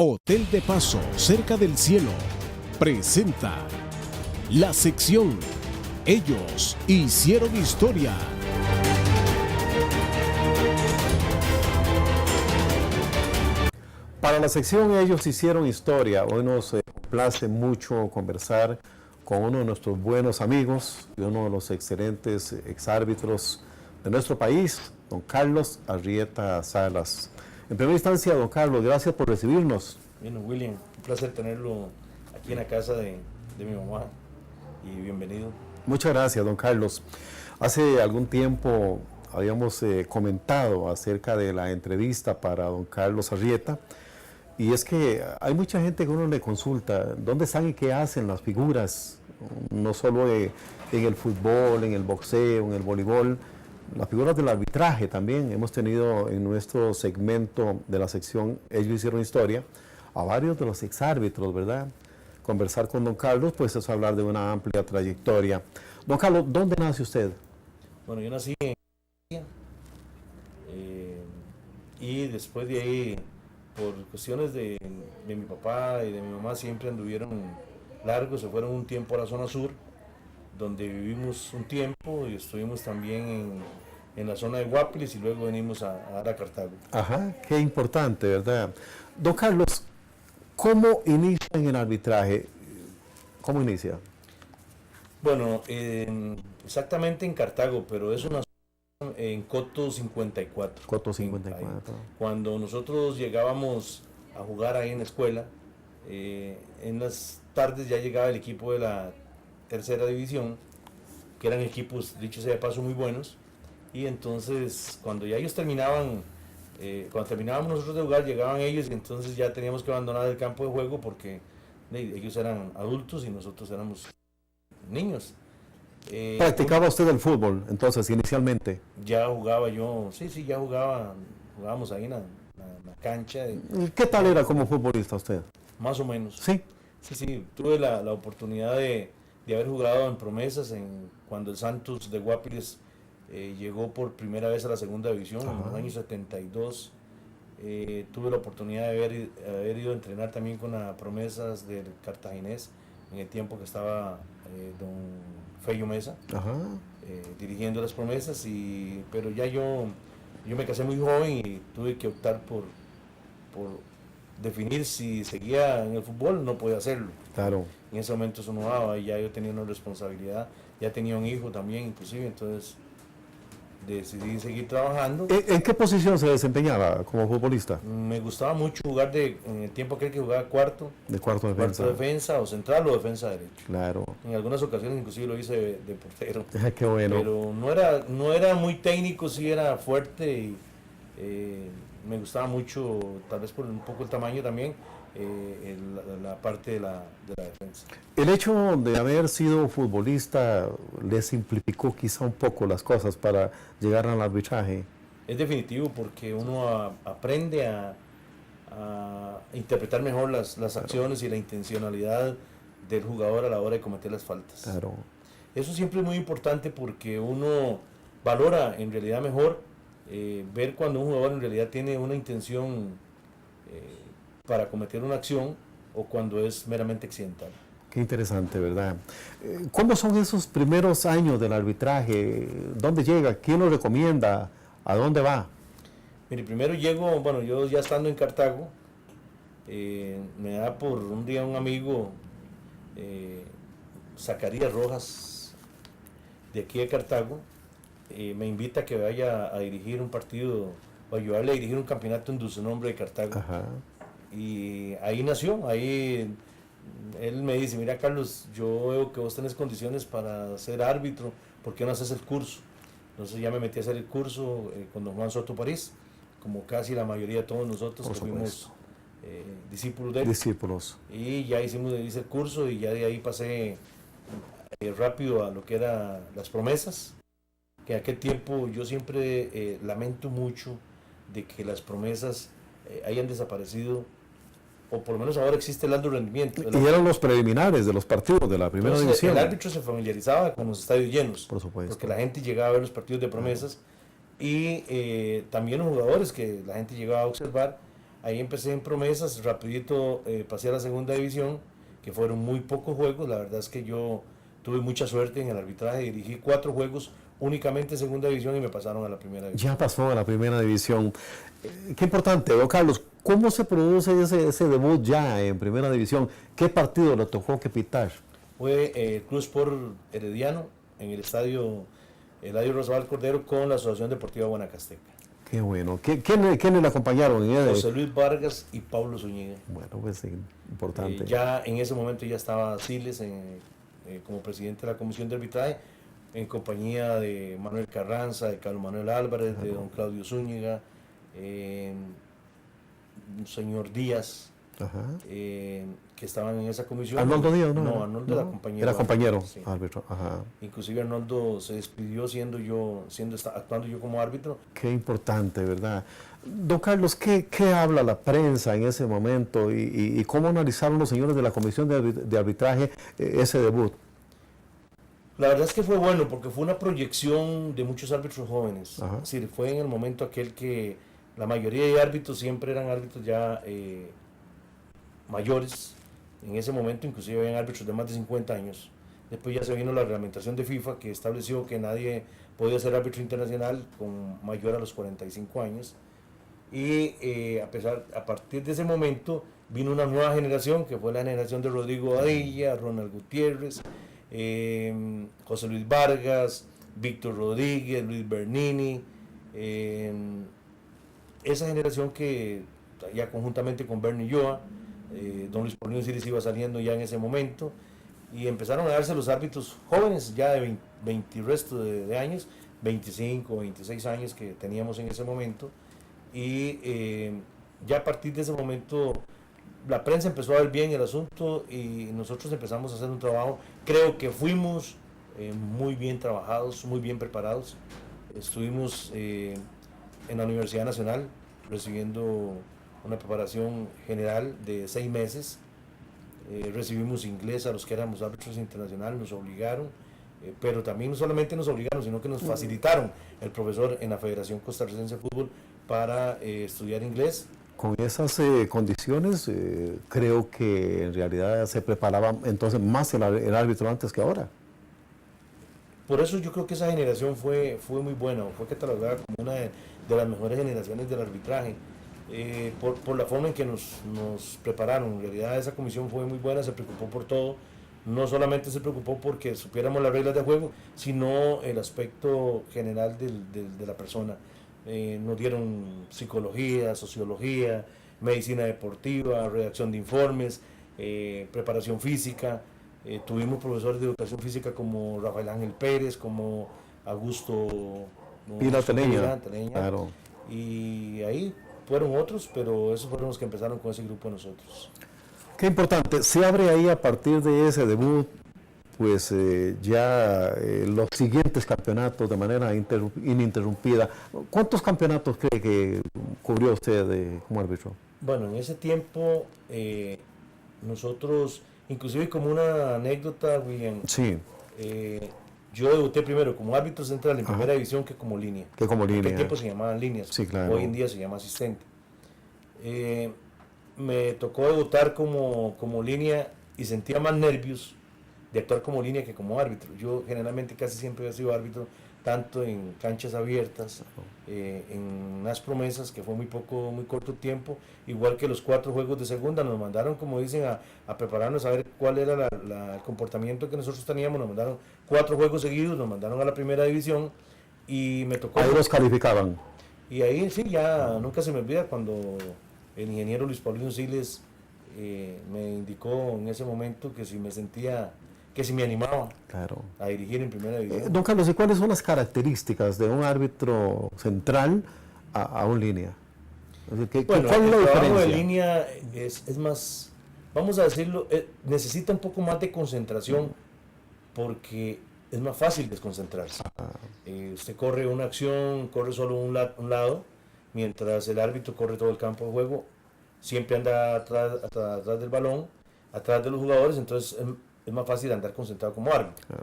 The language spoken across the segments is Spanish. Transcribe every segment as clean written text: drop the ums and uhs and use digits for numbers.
Hotel de Paso, cerca del cielo, presenta la sección Ellos hicieron historia. Para la sección Ellos hicieron historia, hoy nos place mucho conversar con uno de nuestros buenos amigos y uno de los excelentes exárbitros de nuestro país, don Carlos Arrieta Salas. En primera instancia, don Carlos, gracias por recibirnos. Bueno, William, un placer tenerlo aquí en la casa de mi mamá y bienvenido. Muchas gracias, don Carlos. Hace algún tiempo habíamos comentado acerca de la entrevista para don Carlos Arrieta, y es que hay mucha gente que uno le consulta dónde están y qué hacen las figuras, no solo en el fútbol, en el boxeo, en el voleibol, las figuras del arbitraje también. Hemos tenido en nuestro segmento de la sección Ellos hicieron historia a varios de los exárbitros, ¿verdad? Conversar con don Carlos, pues es hablar de una amplia trayectoria. Don Carlos, ¿dónde nace usted? Bueno, yo nací en y después de ahí, por cuestiones de mi papá y de mi mamá, siempre anduvieron largos, se fueron un tiempo a la zona sur, donde vivimos un tiempo y estuvimos también en la zona de Guapiles y luego venimos a dar a Cartago. Ajá, qué importante, ¿verdad? Don Carlos, ¿cómo inicia en el arbitraje? ¿Cómo inicia? Bueno, exactamente en Cartago, pero es una zona en Coto 54. Coto 54. Cuando nosotros llegábamos a jugar ahí en la escuela, en las tardes ya llegaba el equipo de la tercera división, que eran equipos, dicho sea de paso, muy buenos, y entonces cuando ya ellos terminaban, cuando terminábamos nosotros de jugar, llegaban ellos y entonces ya teníamos que abandonar el campo de juego porque ellos eran adultos y nosotros éramos niños. ¿Practicaba usted el fútbol entonces inicialmente? Ya jugaba yo, sí, ya jugábamos ahí en la cancha. ¿Qué tal era como futbolista usted? Más o menos. Sí. Sí, tuve la oportunidad de haber jugado en promesas cuando el Santos de Guapiles llegó por primera vez a la segunda división. Ajá. En los años 72. Tuve la oportunidad de haber ido a entrenar también con las promesas del Cartaginés en el tiempo que estaba don Feyo Mesa. Ajá. Dirigiendo las promesas, pero ya yo me casé muy joven y tuve que optar por definir si seguía en el fútbol. No podía hacerlo. Claro. En ese momento eso no daba y ya yo tenía una responsabilidad, ya tenía un hijo también inclusive, entonces decidí seguir trabajando. ¿En qué posición se desempeñaba como futbolista? Me gustaba mucho jugar en el tiempo aquel que jugaba cuarto. De cuarto defensa. Cuarto defensa o central o defensa derecho. Claro. En algunas ocasiones inclusive lo hice de portero. Qué bueno. Pero no era muy técnico, sí era fuerte y me gustaba mucho, tal vez por un poco el tamaño también, la parte de la defensa. ¿El hecho de haber sido futbolista le simplificó quizá un poco las cosas para llegar al arbitraje? Es definitivo porque uno aprende a interpretar mejor las acciones y la intencionalidad del jugador a la hora de cometer las faltas. Claro. Eso siempre es muy importante porque uno valora en realidad mejor ver cuando un jugador en realidad tiene una intención para cometer una acción o cuando es meramente accidental. Qué interesante, ¿verdad? ¿Cómo son esos primeros años del arbitraje? ¿Dónde llega? ¿Quién lo recomienda? ¿A dónde va? Mire, primero llego, bueno, yo ya estando en Cartago, me da por un día un amigo, Zacarías Rojas, de aquí de Cartago, me invita a que vaya a dirigir un partido, o ayudarle a dirigir un campeonato en su nombre de Cartago. Ajá. Y ahí nació, ahí él me dice, mira Carlos, yo veo que vos tenés condiciones para ser árbitro, ¿por qué no haces el curso? Entonces ya me metí a hacer el curso con don Juan Soto París, como casi la mayoría de todos nosotros que fuimos discípulos de él. Discípulos. Y ya hice el curso y ya de ahí pasé rápido a lo que era las promesas, que en aquel tiempo yo siempre lamento mucho de que las promesas hayan desaparecido, o por lo menos ahora existe el alto rendimiento. Y eran los preliminares de los partidos de la primera división. El árbitro se familiarizaba con los estadios llenos, por supuesto, porque la gente llegaba a ver los partidos de promesas y también los jugadores que la gente llegaba a observar, ahí empecé en promesas, rapidito pasé a la segunda división, que fueron muy pocos juegos. La verdad es que yo tuve mucha suerte en el arbitraje, dirigí 4 juegos únicamente en segunda división y me pasaron a la primera división. Ya pasó a la primera división. Qué importante, don Carlos, ¿cómo se produce ese debut ya en primera división? ¿Qué partido le tocó que pitar? Fue el Club Sport Herediano en el estadio Eladio Rosabal Cordero con la Asociación Deportiva Guanacasteca. Qué bueno. ¿Quiénes le acompañaron? José Luis Vargas y Pablo Zúñiga. Bueno, pues sí, importante. Ya en ese momento ya estaba Siles como presidente de la Comisión de Arbitraje, en compañía de Manuel Carranza, de Carlos Manuel Álvarez, de don Claudio Zúñiga, señor Díaz, que estaban en esa comisión. Arnoldo Díaz, ¿no? No, Arnoldo era compañero. Era compañero, sí. árbitro. Ajá. Inclusive Arnoldo se despidió actuando yo como árbitro. Qué importante, ¿verdad? Don Carlos, ¿qué habla la prensa en ese momento y cómo analizaron los señores de la Comisión de Arbitraje ese debut? La verdad es que fue bueno porque fue una proyección de muchos árbitros jóvenes. Ajá. Es decir, fue en el momento aquel que la mayoría de árbitros siempre eran árbitros ya mayores. En ese momento inclusive habían árbitros de más de 50 años. Después ya se vino la reglamentación de FIFA que estableció que nadie podía ser árbitro internacional con mayor a los 45 años. Y a partir de ese momento vino una nueva generación que fue la generación de Rodrigo Adilla, Ronald Gutiérrez, José Luis Vargas, Víctor Rodríguez, Luis Bernini, esa generación que ya conjuntamente con Bernie Yoa, don Luis Paulino Siles iba saliendo ya en ese momento, y empezaron a darse los árbitros jóvenes ya de 20 y resto de años, 25, 26 años que teníamos en ese momento, y ya a partir de ese momento la prensa empezó a ver bien el asunto y nosotros empezamos a hacer un trabajo. Creo que fuimos muy bien trabajados, muy bien preparados. Estuvimos en la Universidad Nacional recibiendo una preparación general de 6 meses. Recibimos inglés a los que éramos árbitros internacionales, nos obligaron, pero también no solamente nos obligaron, sino que nos facilitaron el profesor en la Federación Costarricense de Fútbol para estudiar inglés. Con esas condiciones, creo que en realidad se preparaba entonces más el árbitro antes que ahora. Por eso yo creo que esa generación fue muy buena, fue catalogada como una de las mejores generaciones del arbitraje, por la forma en que nos prepararon. En realidad esa comisión fue muy buena, se preocupó por todo, no solamente se preocupó porque supiéramos las reglas de juego, sino el aspecto general de la persona. Nos dieron psicología, sociología, medicina deportiva, redacción de informes, preparación física. Tuvimos profesores de educación física como Rafael Ángel Pérez, como Augusto Teleña. Claro. Y ahí fueron otros, pero esos fueron los que empezaron con ese grupo de nosotros. Qué importante. Se abre ahí a partir de ese debut, pues ya los siguientes campeonatos de manera ininterrumpida. ¿Cuántos campeonatos cree que cubrió usted como árbitro? Bueno, en ese tiempo nosotros, inclusive como una anécdota, William, sí. Yo debuté primero como árbitro central en primera división que como línea. Que como línea. En aquel tiempo se llamaban líneas, sí, claro. Hoy en día se llama asistente. Me tocó debutar como línea y sentía más nervios de actuar como línea que como árbitro. Yo generalmente casi siempre he sido árbitro, tanto en canchas abiertas, en unas promesas, que fue muy corto tiempo, igual que los 4 juegos de segunda. Nos mandaron, como dicen, a prepararnos a ver cuál era el comportamiento que nosotros teníamos. Nos mandaron 4 juegos seguidos, nos mandaron a la primera división y me tocó... Ahí los calificaban. Y ahí sí, ya nunca se me olvida cuando el ingeniero Luis Paulino Siles me indicó en ese momento que si me sentía... que si me animaba a dirigir en primera división. Don Carlos, ¿y cuáles son las características de un árbitro central a un línea? Bueno, ¿cuál es la el trabajo diferencia? de línea es más, vamos a decirlo, necesita un poco más de concentración porque es más fácil desconcentrarse. Usted corre una acción, corre solo un lado, mientras el árbitro corre todo el campo de juego, siempre anda atrás del balón, atrás de los jugadores, entonces es más fácil andar concentrado como árbitro.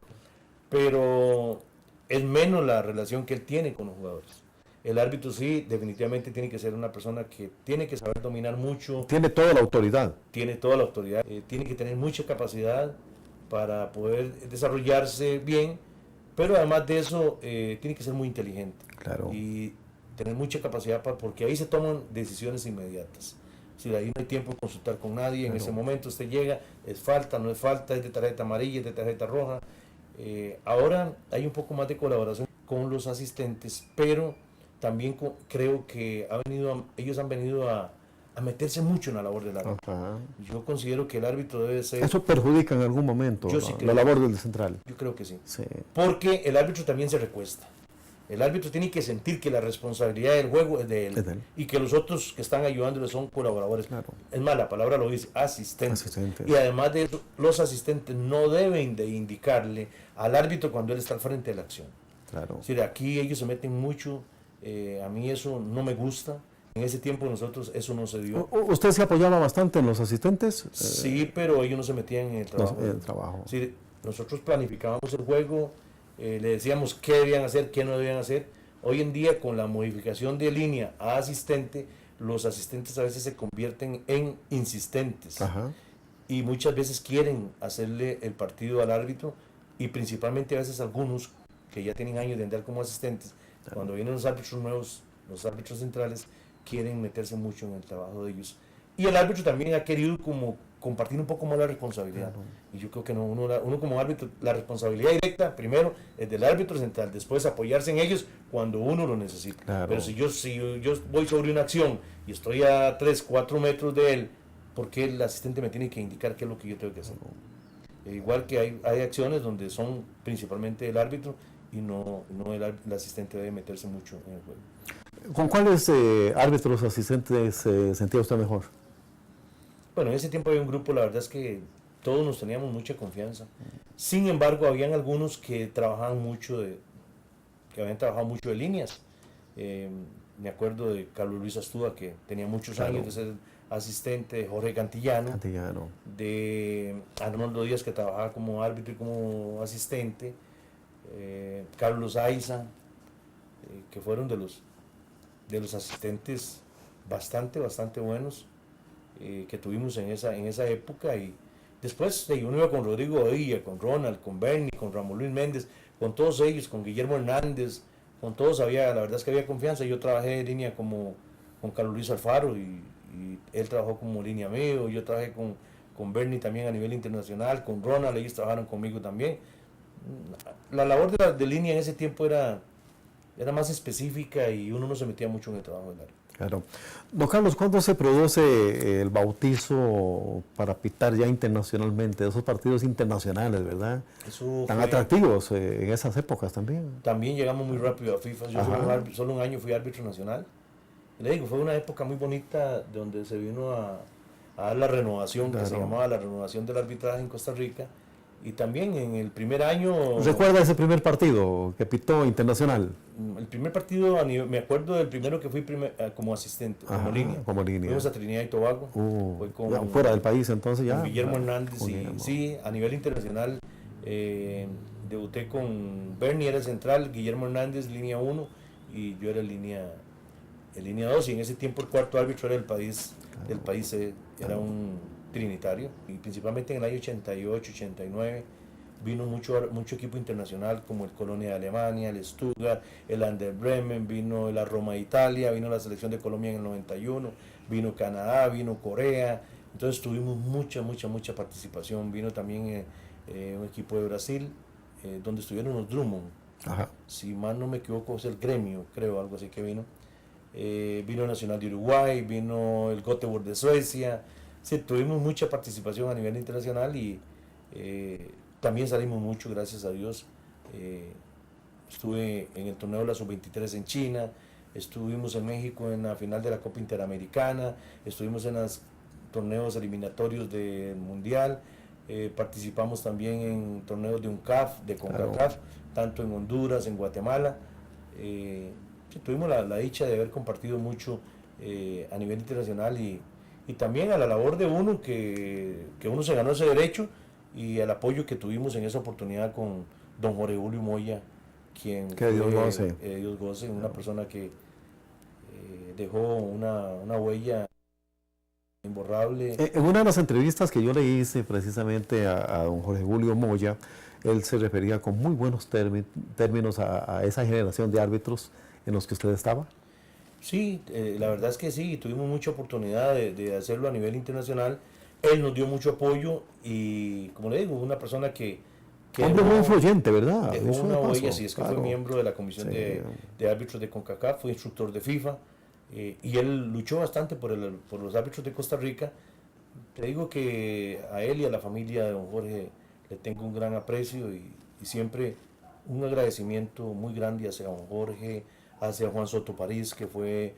Pero es menos la relación que él tiene con los jugadores. El árbitro sí, definitivamente tiene que ser una persona que tiene que saber dominar mucho. Tiene toda la autoridad. Tiene toda la autoridad. Tiene que tener mucha capacidad para poder desarrollarse bien, pero además de eso tiene que ser muy inteligente. Claro. Y tener mucha capacidad porque ahí se toman decisiones inmediatas. Si ahí no hay tiempo de consultar con nadie, en ese momento usted llega, es falta, no es falta, es de tarjeta amarilla, es de tarjeta roja. Ahora hay un poco más de colaboración con los asistentes, pero también creo que ellos han venido a meterse mucho en la labor del árbitro. Ajá. Yo considero que el árbitro debe ser... ¿Eso perjudica en algún momento la labor del central? Yo creo que sí. Sí. Porque el árbitro también se recuesta. El árbitro tiene que sentir que la responsabilidad del juego es de él, y que los otros que están ayudándole son colaboradores. Claro. Es más, la palabra lo dice, asistentes. Y además de eso, los asistentes no deben de indicarle al árbitro cuando él está al frente de la acción. Claro. Es decir, aquí ellos se meten mucho, a mí eso no me gusta. En ese tiempo nosotros eso no se dio. ¿Usted se apoyaba bastante en los asistentes? Sí, pero ellos no se metían en el trabajo. En el trabajo. Es decir, nosotros planificábamos el juego, le decíamos qué debían hacer, qué no debían hacer. Hoy en día, con la modificación de línea a asistente, los asistentes a veces se convierten en insistentes. Ajá. Y muchas veces quieren hacerle el partido al árbitro, y principalmente a veces algunos que ya tienen años de andar como asistentes, cuando vienen los árbitros nuevos, los árbitros centrales, quieren meterse mucho en el trabajo de ellos. Y el árbitro también ha querido como compartir un poco más la responsabilidad. Claro. Y yo creo que no, uno como árbitro, la responsabilidad directa primero es del árbitro central, después apoyarse en ellos cuando uno lo necesita. Claro. Pero si yo voy sobre una acción y estoy a 3, 4 metros de él, ¿por qué el asistente me tiene que indicar qué es lo que yo tengo que hacer? Igual que hay acciones donde son principalmente el árbitro y no el asistente debe meterse mucho en el juego. ¿Con cuáles árbitros asistentes se sentía usted mejor? Bueno, en ese tiempo había un grupo, la verdad es que todos nos teníamos mucha confianza. Sin embargo, habían algunos que trabajaban mucho que habían trabajado mucho de líneas. Me acuerdo de Carlos Luis Astúa, que tenía muchos años de ser asistente, de Jorge Cantillano, de Arnoldo Díaz, que trabajaba como árbitro y como asistente, Carlos Aiza, que fueron de los asistentes bastante buenos que tuvimos en esa época. Y después uno iba con Rodrigo Odía, con Ronald, con Bernie, con Ramón Luis Méndez, con todos ellos, con Guillermo Hernández, con todos la verdad es que había confianza. Yo trabajé en línea con Carlos Luis Alfaro y él trabajó como línea mío. Yo trabajé con Bernie también a nivel internacional, con Ronald, ellos trabajaron conmigo también. La labor de línea en ese tiempo era más específica y uno no se metía mucho en el trabajo del árbitro. Claro. Don Carlos, ¿cuándo se produce el bautizo para pitar ya internacionalmente, esos partidos internacionales, verdad? Tan atractivos en esas épocas también. También llegamos muy rápido a FIFA. Yo solo un año fui árbitro nacional. Le digo, fue una época muy bonita donde se vino a dar la renovación, que se llamaba la renovación del arbitraje en Costa Rica. Y también en el primer año... ¿Recuerda ese primer partido que pitó internacional? El primer partido, me acuerdo del primero que fui como asistente, como línea. Fuimos a Trinidad y Tobago. Fue fuera del país entonces ya. Con Guillermo Hernández. Sí, a nivel internacional debuté con Bernie, era central, Guillermo Hernández, línea 1, y yo era línea 2. Y en ese tiempo el cuarto árbitro era del país era un trinitario, y principalmente en el año 88, 89 vino mucho equipo internacional como el Colonia de Alemania, el Stuttgart, el Ander Bremen, vino la Roma de Italia, vino la selección de Colombia en el 91, vino Canadá, vino Corea. Entonces tuvimos mucha participación. Vino también un equipo de Brasil, donde estuvieron los Drummond. Ajá. Si mal no me equivoco es el Gremio, creo, algo así que vino. Vino el Nacional de Uruguay, vino el Göteborg de Suecia. Sí, tuvimos mucha participación a nivel internacional y también salimos mucho, gracias a Dios. Estuve en el torneo de la Sub-23 en China, estuvimos en México en la final de la Copa Interamericana, estuvimos en los torneos eliminatorios del Mundial, participamos también en torneos de UNCAF, de CONCACAF, tanto en Honduras, en Guatemala. Sí, tuvimos la dicha de haber compartido mucho a nivel internacional y también a la labor de uno, que uno se ganó ese derecho, y al apoyo que tuvimos en esa oportunidad con don Jorge Julio Moya, quien que Dios goce. Dios goce, una persona que dejó una huella imborrable. En una de las entrevistas que yo le hice precisamente a don Jorge Julio Moya, él se refería con muy buenos términos a esa generación de árbitros en los que usted estaba. Sí, la verdad es que sí, tuvimos mucha oportunidad de hacerlo a nivel internacional. Él nos dio mucho apoyo y, como le digo, una persona que hombre muy influyente, ¿verdad? dejó Eso una de huella, paso, sí, es que claro. fue miembro de la comisión Sí. de árbitros de CONCACAF, fue instructor de FIFA, y él luchó bastante por los árbitros de Costa Rica. Te digo que a él y a la familia de don Jorge le tengo un gran aprecio y siempre un agradecimiento muy grande hacia don Jorge, hacia Juan Soto París, que fue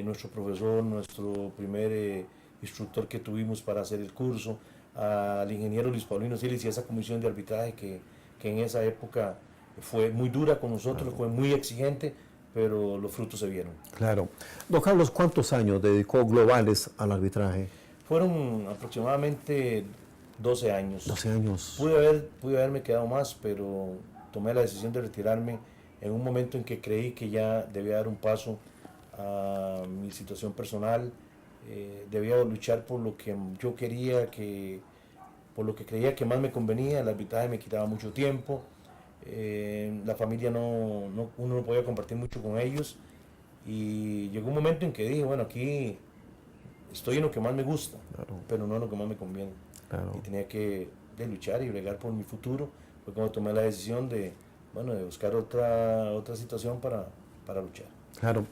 nuestro profesor, nuestro primer instructor que tuvimos para hacer el curso, al ingeniero Luis Paulino Silis y esa comisión de arbitraje que en esa época fue muy dura con nosotros, claro, fue muy exigente, pero los frutos se vieron. Claro. Don Carlos, ¿cuántos años dedicó globales al arbitraje? Fueron aproximadamente 12 años. 12 años. Pude haberme quedado más, pero tomé la decisión de retirarme en un momento en que creí que ya debía dar un paso a mi situación personal. Debía luchar por lo que yo quería, por lo que creía que más me convenía. El arbitraje me quitaba mucho tiempo. La familia uno no podía compartir mucho con ellos. Y llegó un momento en que dije, bueno, aquí estoy en lo que más me gusta, claro, pero no en lo que más me conviene. Claro. Y tenía que luchar y bregar por mi futuro. Fue cuando tomé la decisión de buscar otra situación para luchar. Claro.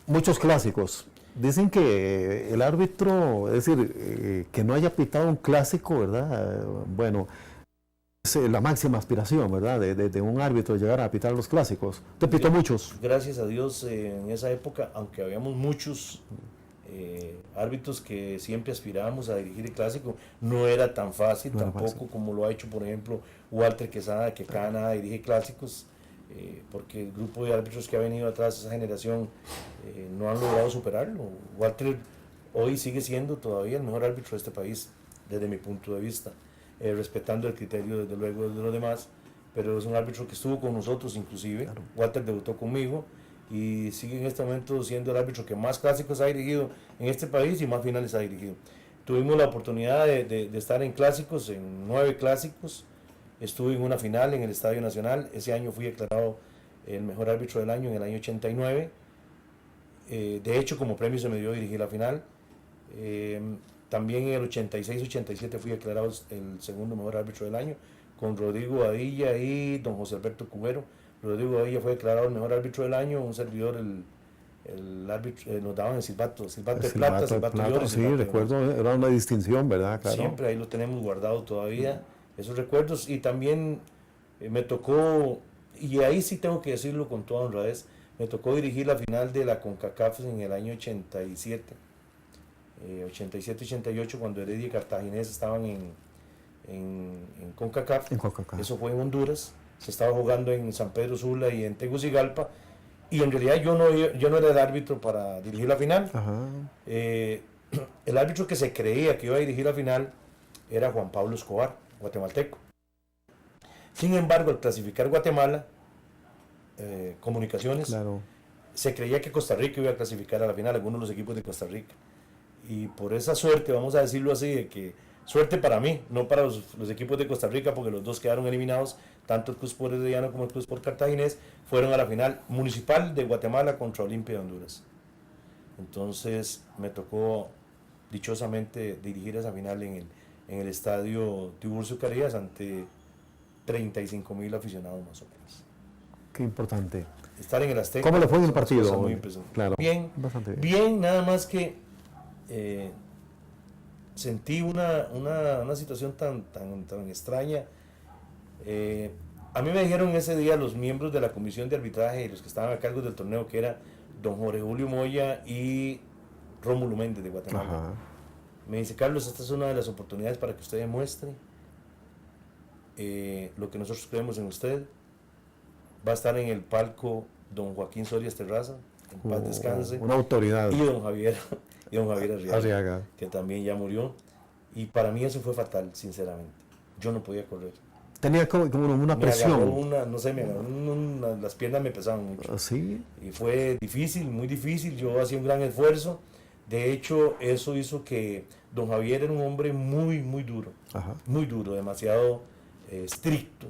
Muchos clásicos. Dicen que el árbitro, es decir, que no haya pitado un clásico, ¿verdad? Bueno, es la máxima aspiración, ¿verdad? De un árbitro llegar a pitar los clásicos. ¿Usted pitó muchos? Gracias a Dios, en esa época, aunque habíamos muchos árbitros que siempre aspirábamos a dirigir el clásico, no era tan fácil, no tampoco fácil, como lo ha hecho, por ejemplo, Walter Quesada, que cada nada dirige clásicos, porque el grupo de árbitros que ha venido atrás, esa generación, no han logrado superarlo. Walter hoy sigue siendo todavía el mejor árbitro de este país, desde mi punto de vista, respetando el criterio, desde luego, de los demás, pero es un árbitro que estuvo con nosotros inclusive. Claro. Walter debutó conmigo y sigue en este momento siendo el árbitro que más clásicos ha dirigido en este país y más finales ha dirigido. Tuvimos la oportunidad de estar en clásicos, en 9 clásicos. Estuve en una final en el Estadio Nacional. Ese año fui declarado el mejor árbitro del año, en el año 89. De hecho, como premio se me dio dirigir la final. También en el 86-87 fui declarado el segundo mejor árbitro del año, con Rodrigo Adilla y don José Alberto Cubero. Rodrigo Adilla fue declarado el mejor árbitro del año, un servidor, el árbitro, nos daban el silbato de plata, silbato de oro. Sí, recuerdo, era una distinción, ¿verdad? Claro. Siempre ahí lo tenemos guardado todavía, esos recuerdos. Y también me tocó, y ahí sí tengo que decirlo con toda honradez, me tocó dirigir la final de la CONCACAF en el año 87, 87-88, cuando Heredia y Cartaginés estaban en CONCACAF. Eso fue en Honduras. Se estaba jugando en San Pedro Sula y en Tegucigalpa, y en realidad yo no era el árbitro para dirigir la final. El árbitro que se creía que iba a dirigir la final era Juan Pablo Escobar, guatemalteco. Sin embargo, al clasificar Guatemala, Comunicaciones, claro, se creía que Costa Rica iba a clasificar a la final, algunos de los equipos de Costa Rica, y por esa suerte, vamos a decirlo así, de que suerte para mí, no para los equipos de Costa Rica, porque los dos quedaron eliminados, tanto el Club Sport Herediano como el Club Sport Cartaginés, fueron a la final municipal de Guatemala contra Olimpia de Honduras. Entonces me tocó dichosamente dirigir esa final en el estadio Tiburcio Carías ante 35,000 aficionados más o menos. Qué importante. Estar en el Azteca. ¿Cómo le fue en el partido? Muy impresionante. Claro. Bien, bien, nada más que sentí una situación tan extraña. A mí me dijeron ese día los miembros de la comisión de arbitraje y los que estaban a cargo del torneo, que era don Jorge Julio Moya y Rómulo Méndez de Guatemala. Ajá. Me dice: Carlos, esta es una de las oportunidades para que usted demuestre lo que nosotros creemos en usted. Va a estar en el palco don Joaquín Sorias Terraza, en paz descanse. Una autoridad. Y don Javier Arriaga, que también ya murió. Y para mí eso fue fatal, sinceramente. Yo no podía correr. Tenía como una presión. Me agarró las piernas me pesaban mucho. ¿Sí? Y fue difícil, muy difícil, yo hacía un gran esfuerzo. De hecho, eso hizo que don Javier era un hombre muy, muy duro. Ajá. Muy duro, demasiado estricto.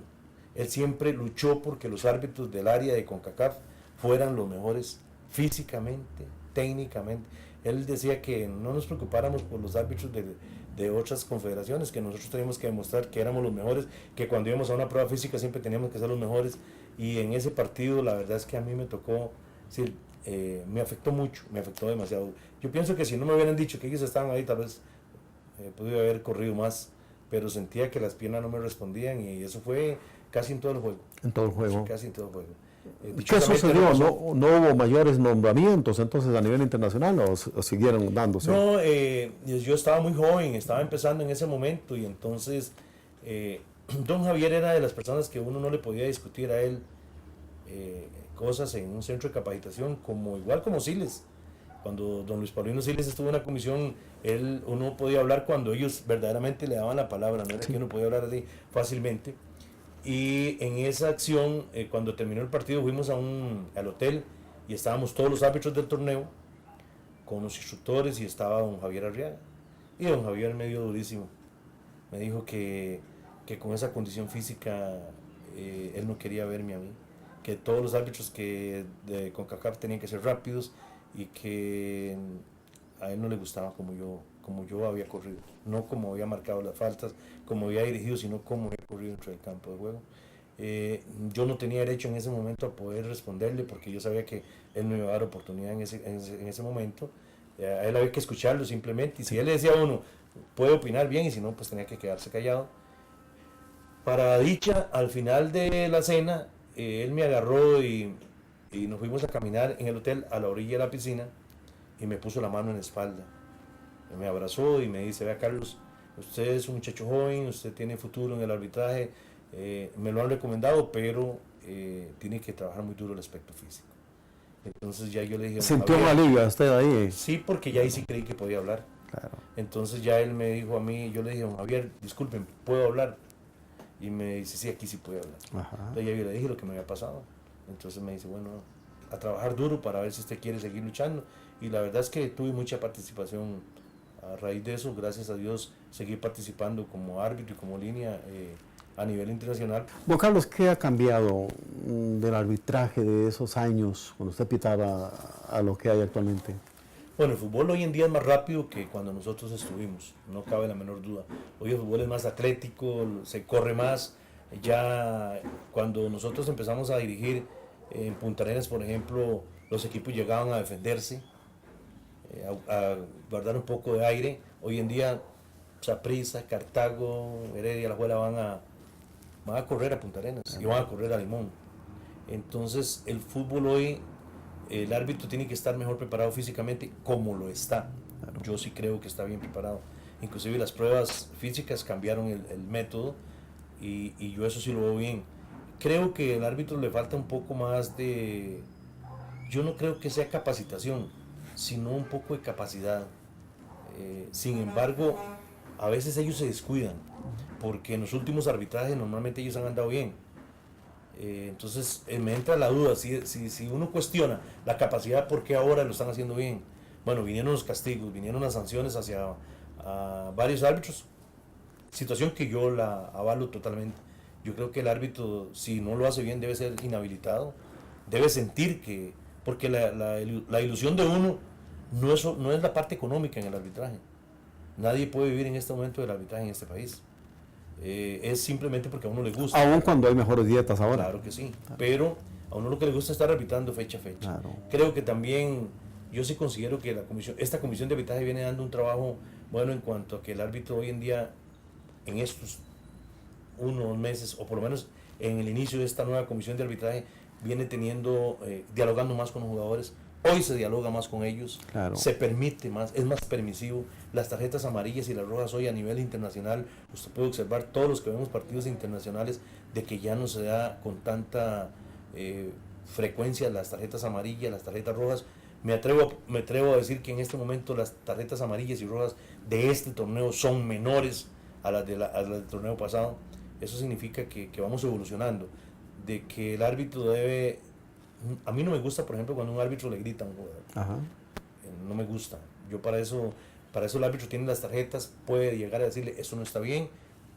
Él siempre luchó porque los árbitros del área de CONCACAF fueran los mejores físicamente, técnicamente. Él decía que no nos preocupáramos por los árbitros de otras confederaciones, que nosotros teníamos que demostrar que éramos los mejores, que cuando íbamos a una prueba física siempre teníamos que ser los mejores. Y en ese partido la verdad es que a mí me tocó, sí, me afectó mucho, me afectó demasiado. Yo pienso que si no me hubieran dicho que ellos estaban ahí, tal vez podría haber corrido más, pero sentía que las piernas no me respondían y eso fue casi en todo el juego. En todo el juego. Casi en todo el juego. ¿Qué sucedió? ¿No hubo mayores nombramientos entonces a nivel internacional o siguieron dándose? No, yo estaba muy joven, estaba empezando en ese momento y entonces don Javier era de las personas que uno no le podía discutir a él cosas en un centro de capacitación, igual como Siles. Cuando don Luis Paulino Siles estuvo en la comisión, uno podía hablar cuando ellos verdaderamente le daban la palabra, no era que uno podía hablar así fácilmente. Y en esa acción, cuando terminó el partido, fuimos al hotel y estábamos todos los árbitros del torneo con los instructores y estaba don Javier Arriaga. Y don Javier me dio durísimo. Me dijo que con esa condición física él no quería verme a mí. Que todos los árbitros de CONCACAF tenían que ser rápidos y que a él no le gustaba como yo había corrido, no como había marcado las faltas, como había dirigido, sino como había corrido dentro del campo de juego. Yo no tenía derecho en ese momento a poder responderle porque yo sabía que él no iba a dar oportunidad en ese momento. A él había que escucharlo simplemente, y si él le decía a uno, puede opinar bien, y si no, pues tenía que quedarse callado. Para dicha, al final de la cena, él me agarró y nos fuimos a caminar en el hotel a la orilla de la piscina y me puso la mano en la espalda. Me abrazó y me dice: vea, Carlos, usted es un muchacho joven, usted tiene futuro en el arbitraje, me lo han recomendado, pero tiene que trabajar muy duro el aspecto físico. Entonces ya yo le dije... ¿Sintió un alivio usted ahí? Sí, porque ya ahí sí creí que podía hablar. Claro. Entonces ya él me dijo a mí, yo le dije: Javier, disculpen, ¿puedo hablar? Y me dice: sí, aquí sí puede hablar. Ajá. Entonces ya yo le dije lo que me había pasado. Entonces me dice: bueno, a trabajar duro para ver si usted quiere seguir luchando. Y la verdad es que tuve mucha participación a raíz de eso. Gracias a Dios seguí participando como árbitro y como línea a nivel internacional. Don Carlos, ¿qué ha cambiado del arbitraje de esos años cuando usted pitaba a lo que hay actualmente? Bueno, el fútbol hoy en día es más rápido que cuando nosotros estuvimos, no cabe la menor duda. Hoy el fútbol es más atlético, se corre más. Ya cuando nosotros empezamos a dirigir en Punta Arenas, por ejemplo, los equipos llegaban a defenderse, a guardar un poco de aire. Hoy en día, Saprissa, Cartago, Heredia, La Juela van a correr a Punta Arenas y van a correr a Limón. Entonces, el fútbol hoy, el árbitro tiene que estar mejor preparado físicamente, como lo está. Claro. Yo sí creo que está bien preparado. Inclusive las pruebas físicas cambiaron el método y yo eso sí lo veo bien. Creo que al árbitro le falta un poco más de... Yo no creo que sea capacitación, sino un poco de capacidad. Sin embargo, a veces ellos se descuidan, porque en los últimos arbitrajes normalmente ellos han andado bien. Entonces me entra la duda, si uno cuestiona la capacidad, ¿por qué ahora lo están haciendo bien? Bueno, vinieron los castigos, vinieron las sanciones hacia varios árbitros, situación que yo la avalo totalmente. Yo creo que el árbitro, si no lo hace bien, debe ser inhabilitado, debe sentir que, porque la ilusión de uno no es la parte económica en el arbitraje. Nadie puede vivir en este momento del arbitraje en este país. Es simplemente porque a uno le gusta. Aún cuando hay mejores dietas ahora. Claro que sí, pero a uno lo que le gusta es estar arbitrando fecha a fecha. Claro. Creo que también, yo sí considero que esta comisión de arbitraje viene dando un trabajo bueno en cuanto a que el árbitro hoy en día, en estos unos meses, o por lo menos en el inicio de esta nueva comisión de arbitraje, viene dialogando más con los jugadores. Hoy se dialoga más con ellos, claro. Se permite más, es más permisivo. Las tarjetas amarillas y las rojas hoy a nivel internacional, usted puede observar, todos los que vemos partidos internacionales, de que ya no se da con tanta frecuencia las tarjetas amarillas, las tarjetas rojas. Me atrevo a decir que en este momento las tarjetas amarillas y rojas de este torneo son menores a las del torneo pasado. eso significa que vamos evolucionando, de que el árbitro debe... A mí no me gusta, por ejemplo, cuando un árbitro le grita a un jugador. Ajá. No me gusta. Yo para eso el árbitro tiene las tarjetas, puede llegar a decirle, eso no está bien,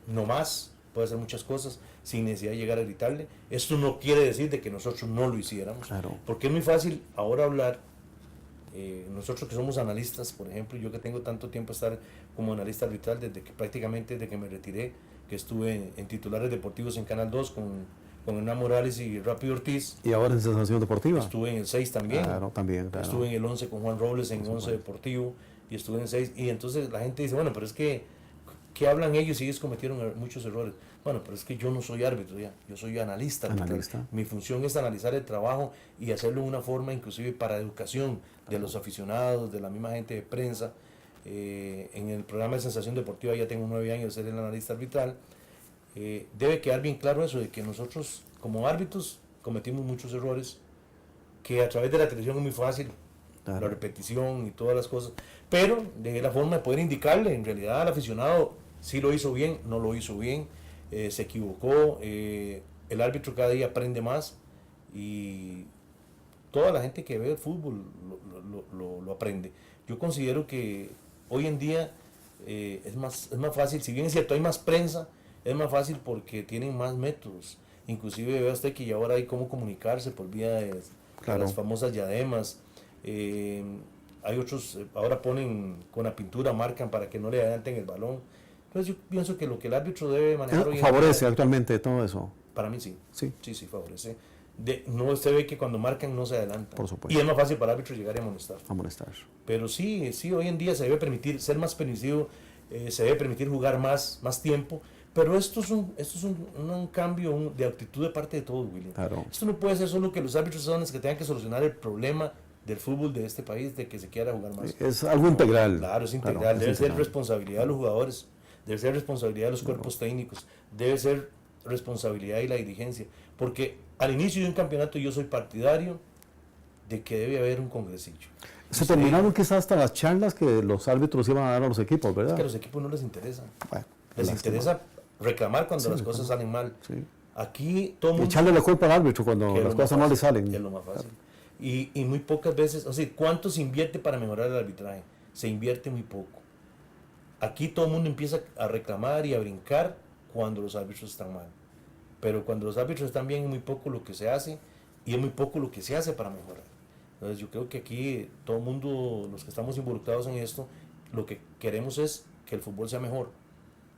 no más, puede hacer muchas cosas sin necesidad de llegar a gritarle. Esto no quiere decir de que nosotros no lo hiciéramos, Claro. porque es muy fácil ahora hablar, nosotros que somos analistas, por ejemplo, yo que tengo tanto tiempo estar como analista arbitral, desde que me retiré, que estuve en titulares deportivos en Canal 2 con Hernán Morales y Rápido Ortiz. Y ahora en Sensación Deportiva. Estuve en el 6 también. Claro, también. Claro. Estuve en el 11 con Juan Robles en 11 Deportivo y estuve en el 6. Y entonces la gente dice, bueno, pero es que, ¿qué hablan ellos si ellos cometieron muchos errores? Bueno, pero es que yo no soy árbitro ya, yo soy analista. Mi función es analizar el trabajo y hacerlo de una forma inclusive para educación de los aficionados, de la misma gente de prensa. En el programa de Sensación Deportiva ya tengo 9 años de ser el analista arbitral. Debe quedar bien claro eso, de que nosotros como árbitros cometimos muchos errores, que a través de la televisión es muy fácil, claro, la repetición y todas las cosas, pero de la forma de poder indicarle en realidad al aficionado si lo hizo bien, no lo hizo bien, se equivocó, el árbitro cada día aprende más y toda la gente que ve el fútbol lo aprende. Yo considero que hoy en día es más fácil, si bien es cierto hay más prensa, es más fácil porque tienen más métodos. Inclusive vea usted que ya ahora hay cómo comunicarse por vía de las famosas diademas. Hay otros, ahora ponen con la pintura, marcan para que no le adelanten el balón. Entonces yo pienso que lo que el árbitro debe manejar hoy ¿Favorece en actualmente todo eso? Para mí sí. Sí, favorece. No, usted ve que cuando marcan no se adelantan. Por supuesto. Y es más fácil para el árbitro llegar y amonestar. Pero sí, hoy en día se debe permitir ser más permisivo, se debe permitir jugar más tiempo. Pero esto es un cambio de actitud de parte de todos, William. Claro. Esto no puede ser solo que los árbitros son los que tengan que solucionar el problema del fútbol de este país, de que se quiera jugar más. Es algo integral. Claro, es integral. Claro, debe ser responsabilidad de los jugadores, debe ser responsabilidad de los cuerpos técnicos, debe ser responsabilidad de la dirigencia. Porque al inicio de un campeonato yo soy partidario de que debe haber un congresillo. Se terminaron quizás hasta las charlas que los árbitros iban a dar a los equipos, ¿verdad? Es que a los equipos no les interesa. Bueno, les interesa reclamar cuando las cosas salen mal. Sí. Aquí todo mundo... Echarle la culpa al árbitro cuando las cosas mal le salen. Es lo más fácil. Y muy pocas veces, o sea, ¿cuánto se invierte para mejorar el arbitraje? Se invierte muy poco. Aquí todo el mundo empieza a reclamar y a brincar cuando los árbitros están mal. Pero cuando los árbitros están bien es muy poco lo que se hace y es muy poco lo que se hace para mejorar. Entonces yo creo que aquí todo el mundo, los que estamos involucrados en esto, lo que queremos es que el fútbol sea mejor.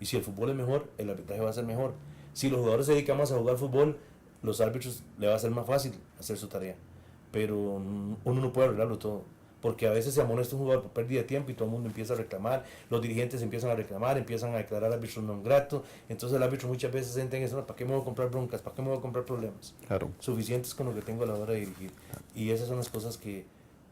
Y si el fútbol es mejor, el arbitraje va a ser mejor. Si los jugadores se dedican más a jugar fútbol, los árbitros le va a ser más fácil hacer su tarea. Pero uno no puede arreglarlo todo. Porque a veces se amonesta un jugador por pérdida de tiempo y todo el mundo empieza a reclamar. Los dirigentes empiezan a reclamar, empiezan a declarar árbitros non grato. Entonces el árbitro muchas veces entra en eso, ¿para qué me voy a comprar broncas? ¿Para qué me voy a comprar problemas? Claro. Suficientes con lo que tengo a la hora de dirigir. Y esas son las cosas que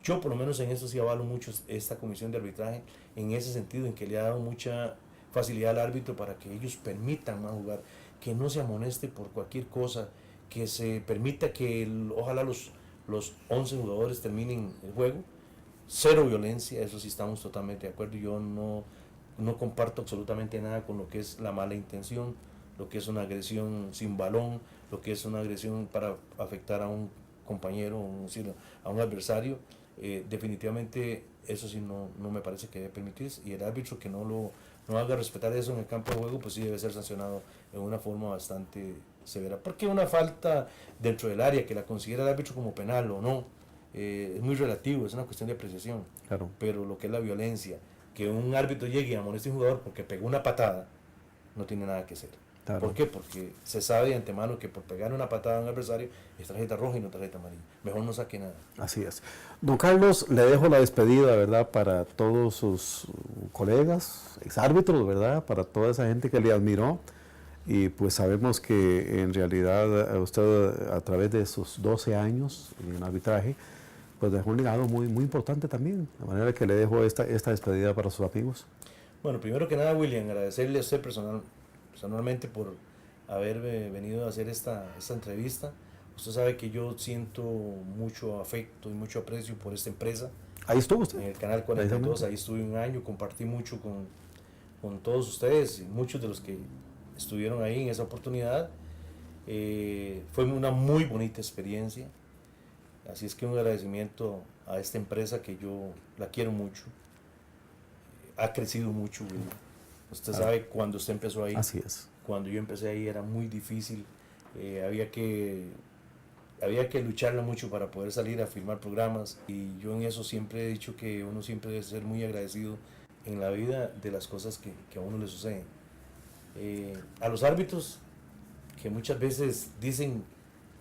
yo por lo menos en eso sí avalo mucho esta comisión de arbitraje, en ese sentido, en que le ha dado mucha facilidad al árbitro para que ellos permitan más jugar, que no se amoneste por cualquier cosa, que se permita que ojalá los 11 jugadores terminen el juego, cero violencia, eso sí estamos totalmente de acuerdo. Yo no comparto absolutamente nada con lo que es la mala intención, lo que es una agresión sin balón, lo que es una agresión para afectar a un compañero, a un adversario. Definitivamente eso sí no me parece que debe permitirse, y el árbitro que no haga respetar eso en el campo de juego, pues sí debe ser sancionado en una forma bastante severa, porque una falta dentro del área que la considera el árbitro como penal o no, es muy relativo, es una cuestión de apreciación. Claro. Pero lo que es la violencia, que un árbitro llegue y amoneste a un jugador porque pegó una patada, no tiene nada que hacer. Claro. ¿Por qué? Porque se sabe de antemano que por pegar una patada a un adversario es tarjeta roja y no tarjeta amarilla. Mejor no saque nada. Así es. Don Carlos, le dejo la despedida, ¿verdad?, para todos sus colegas, exárbitros, ¿verdad?, para toda esa gente que le admiró. Y pues sabemos que en realidad usted, a través de sus 12 años en arbitraje, pues dejó un legado muy importante también. De manera que le dejo esta despedida para sus amigos. Bueno, primero que nada, William, agradecerle a usted personalmente por haber venido a hacer esta entrevista. Usted sabe que yo siento mucho afecto y mucho aprecio por esta empresa. Ahí estuvo usted. En el Canal 42, ahí estuve un año, compartí mucho con todos ustedes, y muchos de los que estuvieron ahí en esa oportunidad. Fue una muy bonita experiencia, así es que un agradecimiento a esta empresa que yo la quiero mucho, ha crecido mucho, William. Usted sabe, cuando usted empezó ahí, Así es. cuando yo empecé ahí era muy difícil, había que lucharla mucho para poder salir a filmar programas, y yo en eso siempre he dicho que uno siempre debe ser muy agradecido en la vida de las cosas que a uno le suceden. A los árbitros, que muchas veces dicen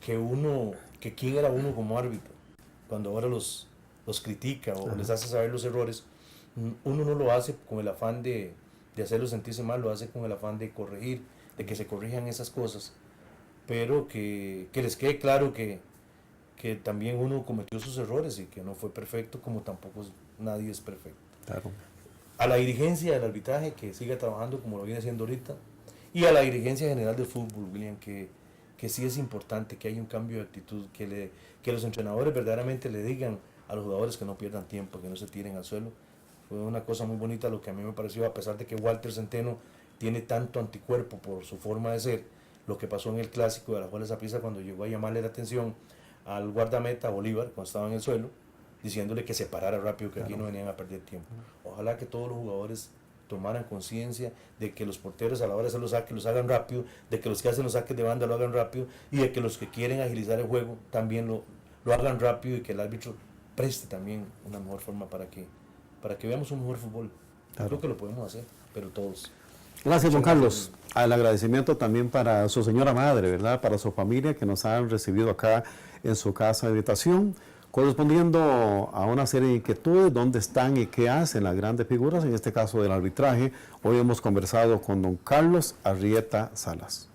que quién era uno como árbitro, cuando ahora los critica o les hace saber los errores, uno no lo hace con el afán de hacerlos sentirse mal, lo hace con el afán de corregir, de que se corrijan esas cosas, pero que les quede claro que también uno cometió sus errores y que no fue perfecto, como tampoco nadie es perfecto. Claro. A la dirigencia del arbitraje, que siga trabajando como lo viene haciendo ahorita, y a la dirigencia general del fútbol, William, que sí es importante que haya un cambio de actitud, que los entrenadores verdaderamente le digan a los jugadores que no pierdan tiempo, que no se tiren al suelo. Fue una cosa muy bonita lo que a mí me pareció, a pesar de que Walter Centeno tiene tanto anticuerpo por su forma de ser, lo que pasó en el clásico de Alajuelense Saprissa, cuando llegó a llamarle la atención al guardameta Bolívar cuando estaba en el suelo, diciéndole que se parara rápido, que aquí no venían a perder tiempo. Ojalá que todos los jugadores tomaran conciencia de que los porteros a la hora de hacer los saques los hagan rápido, de que los que hacen los saques de banda lo hagan rápido, y de que los que quieren agilizar el juego también lo hagan rápido, y que el árbitro preste también una mejor forma para que veamos un mejor fútbol. Claro. Creo que lo podemos hacer, pero todos. Gracias, don Carlos. El agradecimiento también para su señora madre, ¿verdad? Para su familia, que nos han recibido acá en su casa de habitación, correspondiendo a una serie de inquietudes, dónde están y qué hacen las grandes figuras, en este caso del arbitraje. Hoy hemos conversado con don Carlos Arrieta Salas.